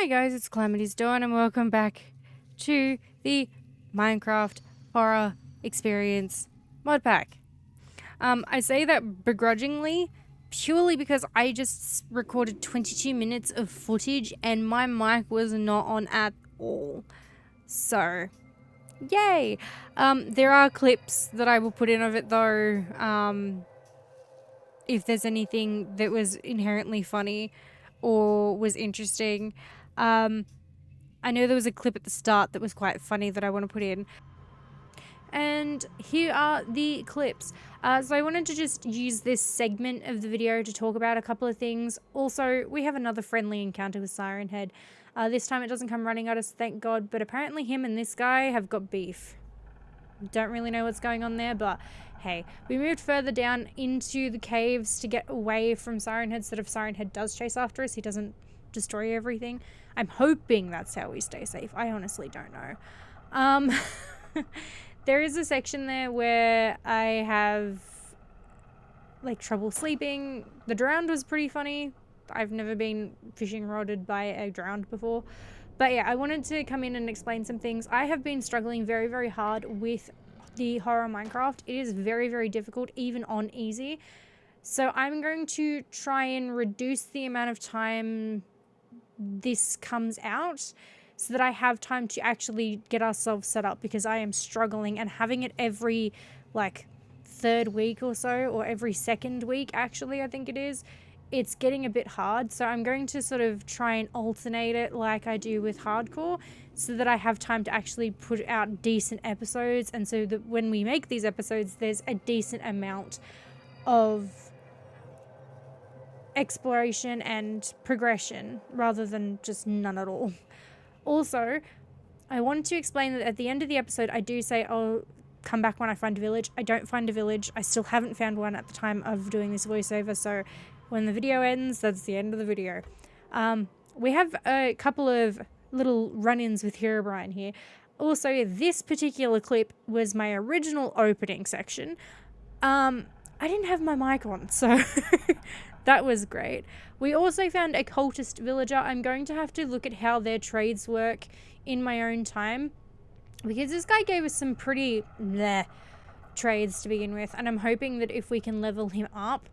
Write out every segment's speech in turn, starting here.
Hi guys, it's CalamitiesDawn and welcome back to the Minecraft Horror Experience Modpack. I say that begrudgingly purely because I just recorded 22 minutes of footage and my mic was not on at all. So, yay! There are clips that I will put in of it though, if there's anything that was inherently funny or was interesting. I know there was a clip at the start that was quite funny that I want to put in. And here are the clips. So I wanted to just use this segment of the video to talk about a couple of things. Also, we have another friendly encounter with Siren Head. This time it doesn't come running at us, thank God, but apparently him and this guy have got beef. Don't really know what's going on there, but hey, we moved further down into the caves to get away from Siren Head, so that if Siren Head does chase after us, he doesn't destroy everything. I'm hoping that's how we stay safe. I honestly don't know. There is a section there where I have like trouble sleeping. The drowned was pretty funny. I've never been fishing rodded by a drowned before. But yeah, I wanted to come in and explain some things. I have been struggling very, very hard with the horror Minecraft. It is very, very difficult, even on easy. So I'm going to try and reduce the amount of time this comes out so that I have time to actually get ourselves set up, because I am struggling, and having it every like third week or so, or every second week actually I think it is, it's getting a bit hard. So I'm going to sort of try and alternate it like I do with hardcore, so that I have time to actually put out decent episodes, and so that when we make these episodes there's a decent amount of exploration and progression rather than just none at all. Also, I wanted to explain that at the end of the episode I do say I'll come back when I find a village. I don't find a village. I still haven't found one at the time of doing this voiceover, so when the video ends, that's the end of the video. We have a couple of little run-ins with Herobrine here. Also, this particular clip was my original opening section. I didn't have my mic on, so that was great. We also found a cultist villager. I'm going to have to look at how their trades work in my own time, because this guy gave us some pretty bleh trades to begin with, and I'm hoping that if we can level him up,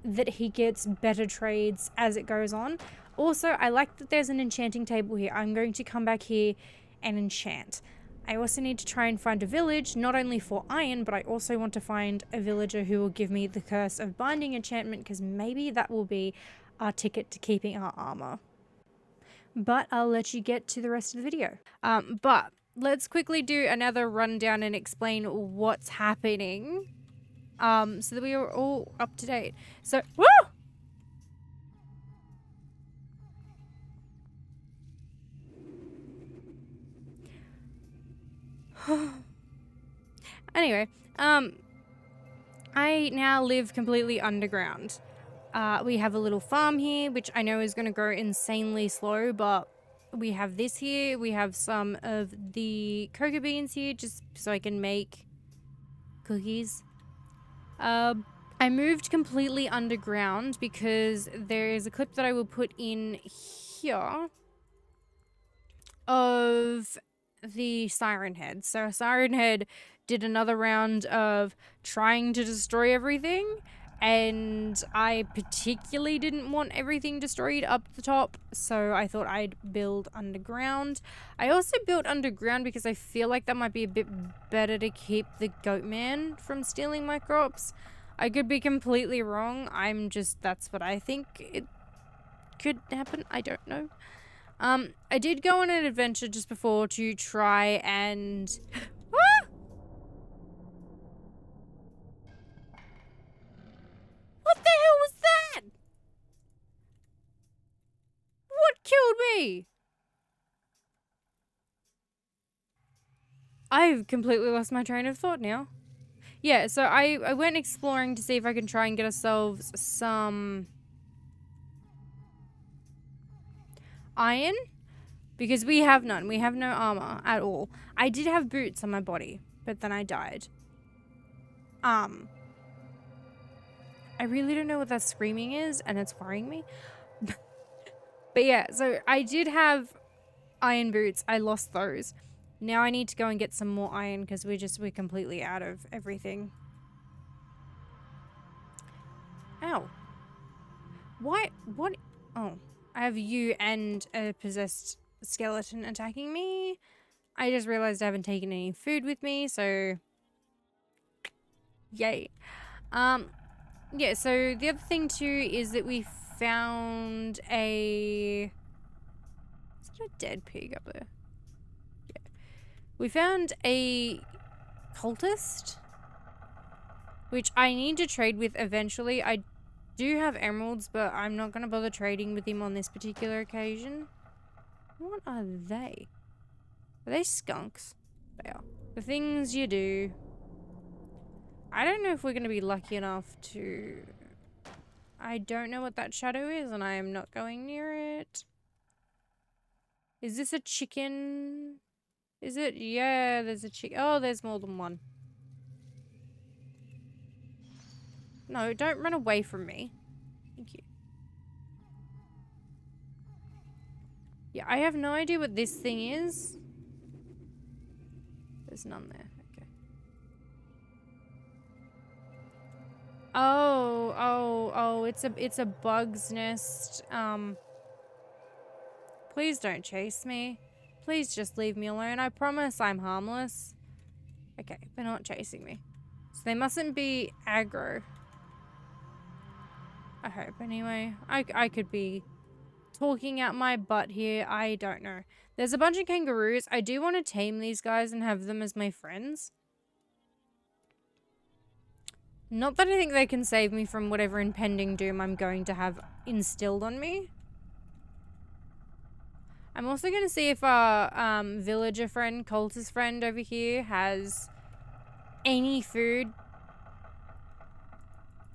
that he gets better trades as it goes on. Also, I like that there's an enchanting table here. I'm going to come back here and enchant. I also need to try and find a village, not only for iron, but I also want to find a villager who will give me the Curse of Binding enchantment, because maybe that will be our ticket to keeping our armor. But I'll let you get to the rest of the video. But let's quickly do another rundown and explain what's happening, so that we are all up to date. So, woo! Anyway, I now live completely underground. We have a little farm here, which I know is going to grow insanely slow, but we have this here. We have some of the cocoa beans here, just so I can make cookies. I moved completely underground because there is a clip that I will put in here of the Siren Head. So Siren Head did another round of trying to destroy everything, and I particularly didn't want everything destroyed up the top, so I thought I'd build underground. I also built underground because I feel like that might be a bit better to keep the goat man from stealing my crops. I could be completely wrong. That's what I think it could happen. I don't know. I did go on an adventure just before to try and... Ah! What the hell was that? What killed me? I've completely lost my train of thought now. Yeah, so I went exploring to see if I can try and get ourselves some iron, because we have none. We have no armor at all. I did have boots on my body, but then I died. I really don't know what that screaming is, and it's worrying me. But yeah, so I did have iron boots. I lost those. Now I need to go and get some more iron because we're completely out of everything. Ow. Why? What? Oh, I have you and a possessed skeleton attacking me. I just realized I haven't taken any food with me, so yay. Yeah, so the other thing too is that we found a... Is that a dead pig up there? Yeah. We found a cultist, which I need to trade with eventually. I do have emeralds, but I'm not going to bother trading with him on this particular occasion. What are they? Are they skunks? They are. The things you do. I don't know if we're going to be lucky enough to... I don't know what that shadow is, and I am not going near it. Is this a chicken? Is it? Yeah, there's a chicken. Oh, there's more than one. No, don't run away from me. Thank you. Yeah, I have no idea what this thing is. There's none there. Okay. Oh, it's a bug's nest. Please don't chase me. Please just leave me alone. I promise I'm harmless. Okay, they're not chasing me. So they mustn't be aggro. I hope anyway. I could be talking out my butt here. I don't know. There's a bunch of kangaroos. I do want to tame these guys and have them as my friends. Not that I think they can save me from whatever impending doom I'm going to have instilled on me. I'm also going to see if our villager friend, cultist friend over here has any food.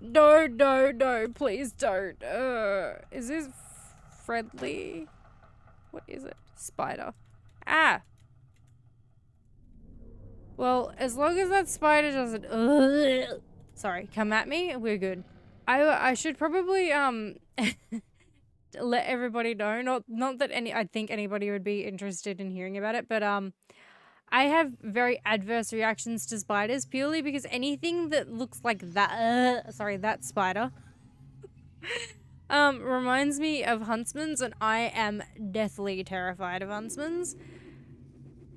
No, please don't. Is this friendly? What is it? Spider. Ah! Well, as long as that spider doesn't... Sorry, come at me, we're good. I should probably, let everybody know. Not that I think anybody would be interested in hearing about it, but, I have very adverse reactions to spiders purely because anything that looks like that, sorry, that spider, reminds me of huntsmans, and I am deathly terrified of huntsmans.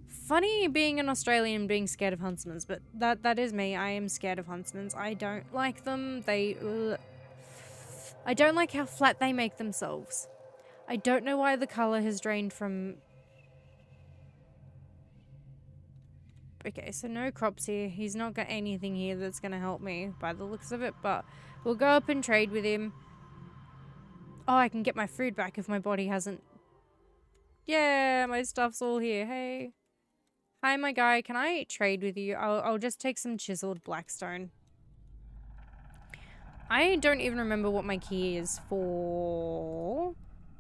Funny being an Australian being scared of huntsmans, but that is me. I am scared of huntsmans. I don't like them. I don't like how flat they make themselves. I don't know why the color has drained from... Okay, so no crops here. He's not got anything here that's going to help me by the looks of it, but we'll go up and trade with him. Oh, I can get my food back if my body hasn't... Yeah, my stuff's all here. Hey. Hi, my guy. Can I trade with you? I'll just take some chiseled blackstone. I don't even remember what my key is for...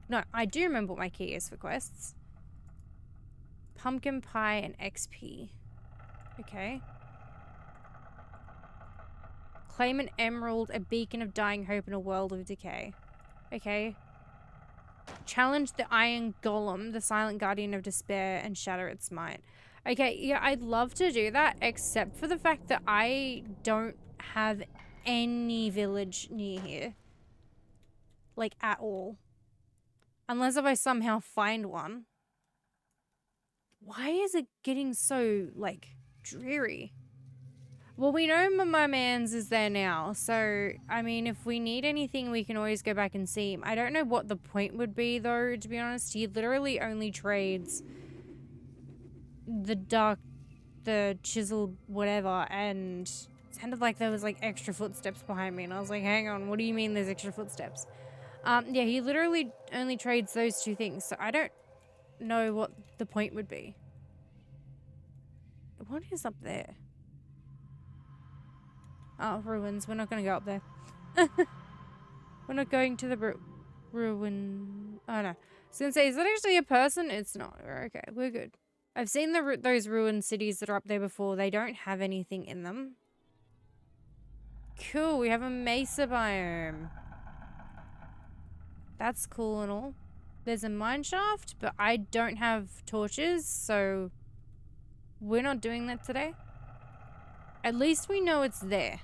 No, I do remember what my key is for quests. Pumpkin pie and XP. Okay. Claim an emerald, a beacon of dying hope, and a world of decay. Okay. Challenge the iron golem, the silent guardian of despair, and shatter its might. Okay, yeah, I'd love to do that, except for the fact that I don't have any village near here. Like, at all. Unless if I somehow find one. Why is it getting so, like, dreary? Well, we know my man's is there now, so, I mean, if we need anything, we can always go back and see him. I don't know what the point would be, though, to be honest. He literally only trades the chiseled whatever, and it sounded like there was, like, extra footsteps behind me, and I was like, hang on, what do you mean there's extra footsteps? Yeah, he literally only trades those two things, so I don't know what the point would be. What is up there? Oh, ruins. We're not going to go up there. We're not going to the ruin. Oh, no. I was going to say, is that actually a person? It's not. Okay, we're good. I've seen those ruined cities that are up there before. They don't have anything in them. Cool. We have a mesa biome. That's cool and all. There's a mine shaft, but I don't have torches, so we're not doing that today. At least we know it's there.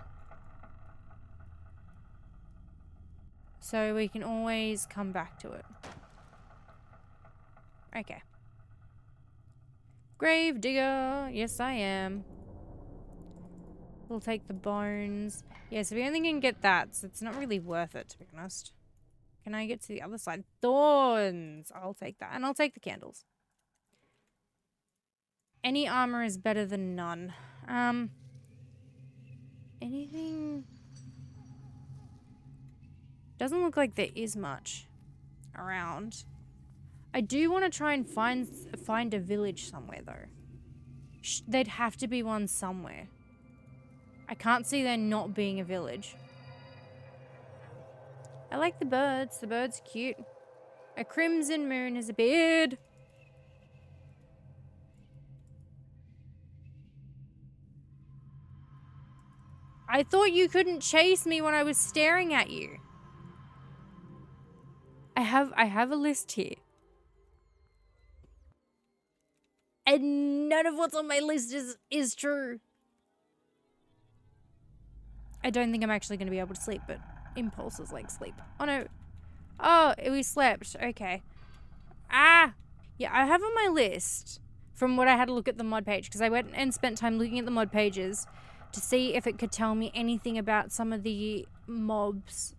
So we can always come back to it. Okay. Grave digger. Yes, I am. We'll take the bones. Yeah, so we only can get that, so it's not really worth it, to be honest. Can I get to the other side? Thorns! I'll take that. And I'll take the candles. Any armor is better than none. Anything... Doesn't look like there is much around. I do want to try and find a village somewhere, though. There'd have to be one somewhere. I can't see there not being a village. I like the birds. The bird's cute. A crimson moon has appeared. I thought you couldn't chase me when I was staring at you. I have a list here. And none of what's on my list is true. I don't think I'm actually going to be able to sleep, but impulses like sleep. Oh no. Oh, we slept. Okay. Ah! Yeah, I have on my list, from what I had to look at the mod page, because I went and spent time looking at the mod pages to see if it could tell me anything about some of the mobs.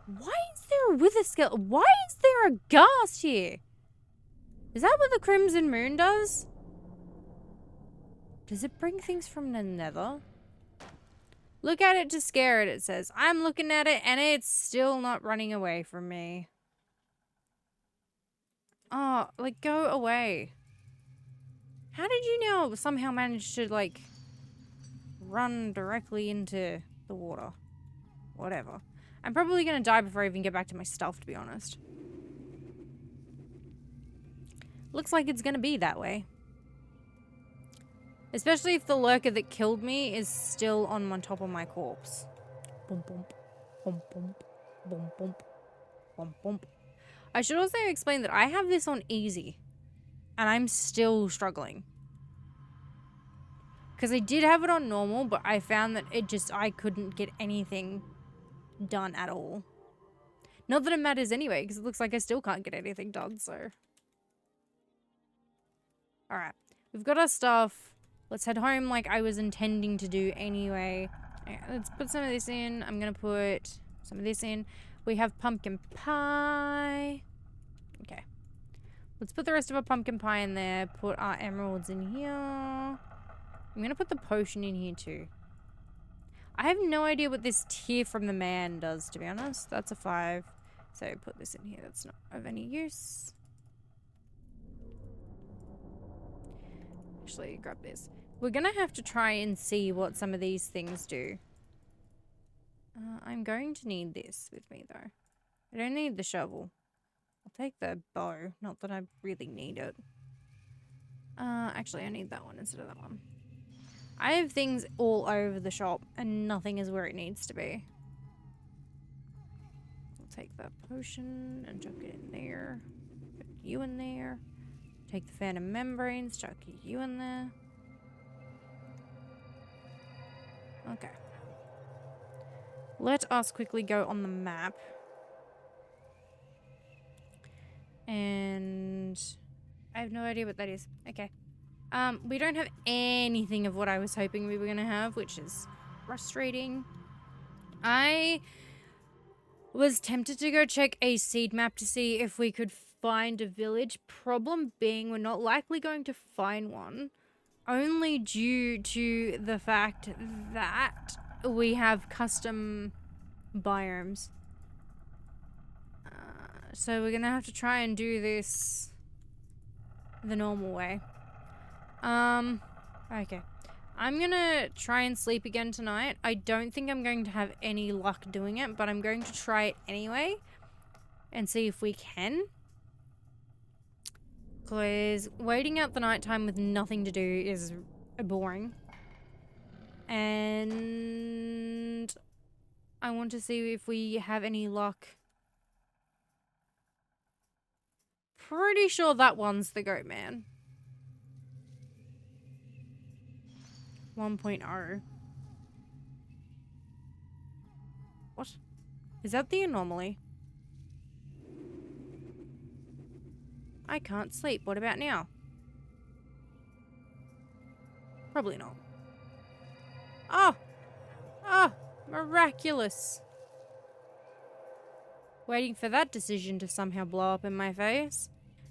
Why is there a wither skeleton? Why is there a ghast here? Is that what the crimson moon does? Does it bring things from the nether? Look at it to scare it, it says. I'm looking at it and it's still not running away from me. Oh, like, go away. How did you now somehow manage to, like, run directly into the water? Whatever. I'm probably gonna die before I even get back to my stuff, to be honest. Looks like it's gonna be that way. Especially if the lurker that killed me is still on top of my corpse. Boom, boom, boom, boom, boom, boom, boom, boom. I should also explain that I have this on easy. And I'm still struggling. Because I did have it on normal, but I found that I couldn't get anything done at all. Not that it matters anyway, because it looks like I still can't get anything done, so. Alright. We've got our stuff. Let's head home like I was intending to do anyway. Right, let's put some of this in. I'm going to put some of this in. We have pumpkin pie. Okay. Let's put the rest of our pumpkin pie in there. Put our emeralds in here. I'm going to put the potion in here too. I have no idea what this tear from the man does, to be honest. That's a 5. So put this in here. That's not of any use. Actually, grab this. We're going to have to try and see what some of these things do. I'm going to need this with me, though. I don't need the shovel. I'll take the bow. Not that I really need it. Actually, I need that one instead of that one. I have things all over the shop, and nothing is where it needs to be. I'll take that potion and chuck it in there. Put you in there. Take the phantom membranes, chuck you in there. Okay. Let us quickly go on the map. And I have no idea what that is. Okay. We don't have anything of what I was hoping we were going to have, which is frustrating. I was tempted to go check a seed map to see if we could find a village. Problem being, we're not likely going to find one. Only due to the fact that we have custom biomes. So we're going to have to try and do this the normal way. Okay. I'm gonna try and sleep again tonight. I don't think I'm going to have any luck doing it, but I'm going to try it anyway and see if we can. Because waiting out the nighttime with nothing to do is boring. And I want to see if we have any luck. Pretty sure that one's the goat man. 1.0. What? Is that the anomaly? I can't sleep. What about now? Probably not. Oh! Oh! Miraculous. Waiting for that decision to somehow blow up in my face.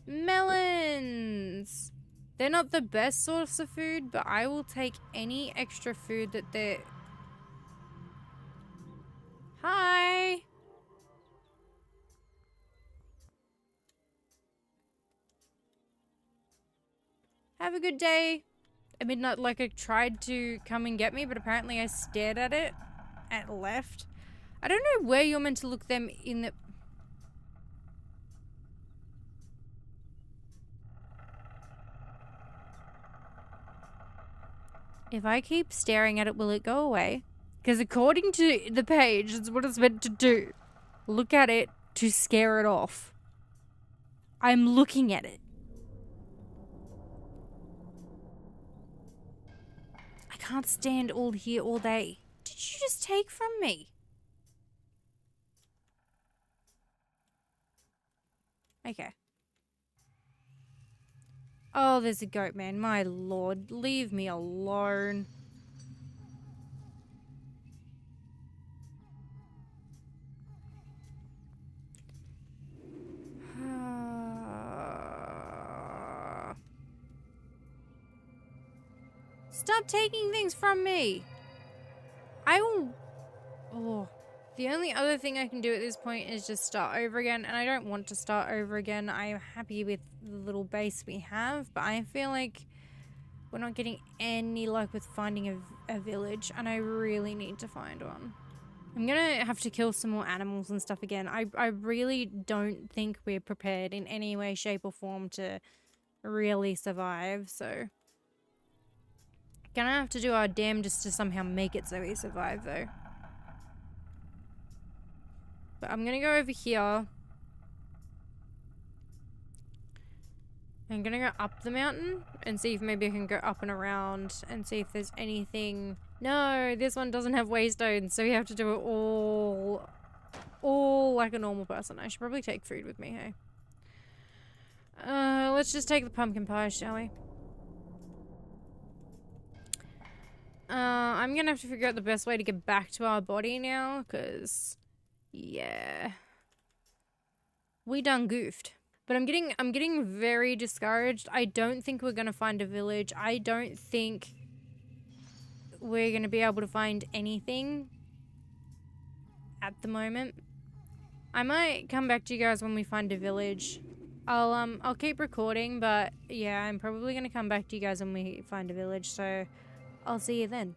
Melons! They're not the best source of food, but I will take any extra food that they're... Hi! Have a good day. At midnight, like, it tried to come and get me, but apparently I stared at it and left. I don't know where you're meant to look them in the... If I keep staring at it, will it go away? Because according to the page, it's what it's meant to do. Look at it to scare it off. I'm looking at it. I can't stand all here all day. Did you just take from me? Okay. Oh, there's a goat man. My lord, leave me alone. Stop taking things from me. I will... Oh. The only other thing I can do at this point is just start over again. And I don't want to start over again. I am happy with the little base we have. But I feel like we're not getting any luck with finding a village. And I really need to find one. I'm going to have to kill some more animals and stuff again. I really don't think we're prepared in any way, shape or form to really survive. So... Gonna have to do our damnedest to somehow make it so we survive, though. But I'm gonna go over here. I'm gonna go up the mountain and see if maybe I can go up and around and see if there's anything. No, this one doesn't have waystones, so we have to do it all like a normal person. I should probably take food with me, hey? Let's just take the pumpkin pie, shall we? I'm gonna have to figure out the best way to get back to our body now, because, yeah. We done goofed. But I'm getting very discouraged. I don't think we're gonna find a village. I don't think we're gonna be able to find anything at the moment. I might come back to you guys when we find a village. I'll keep recording, but yeah, I'm probably gonna come back to you guys when we find a village, so I'll see you then.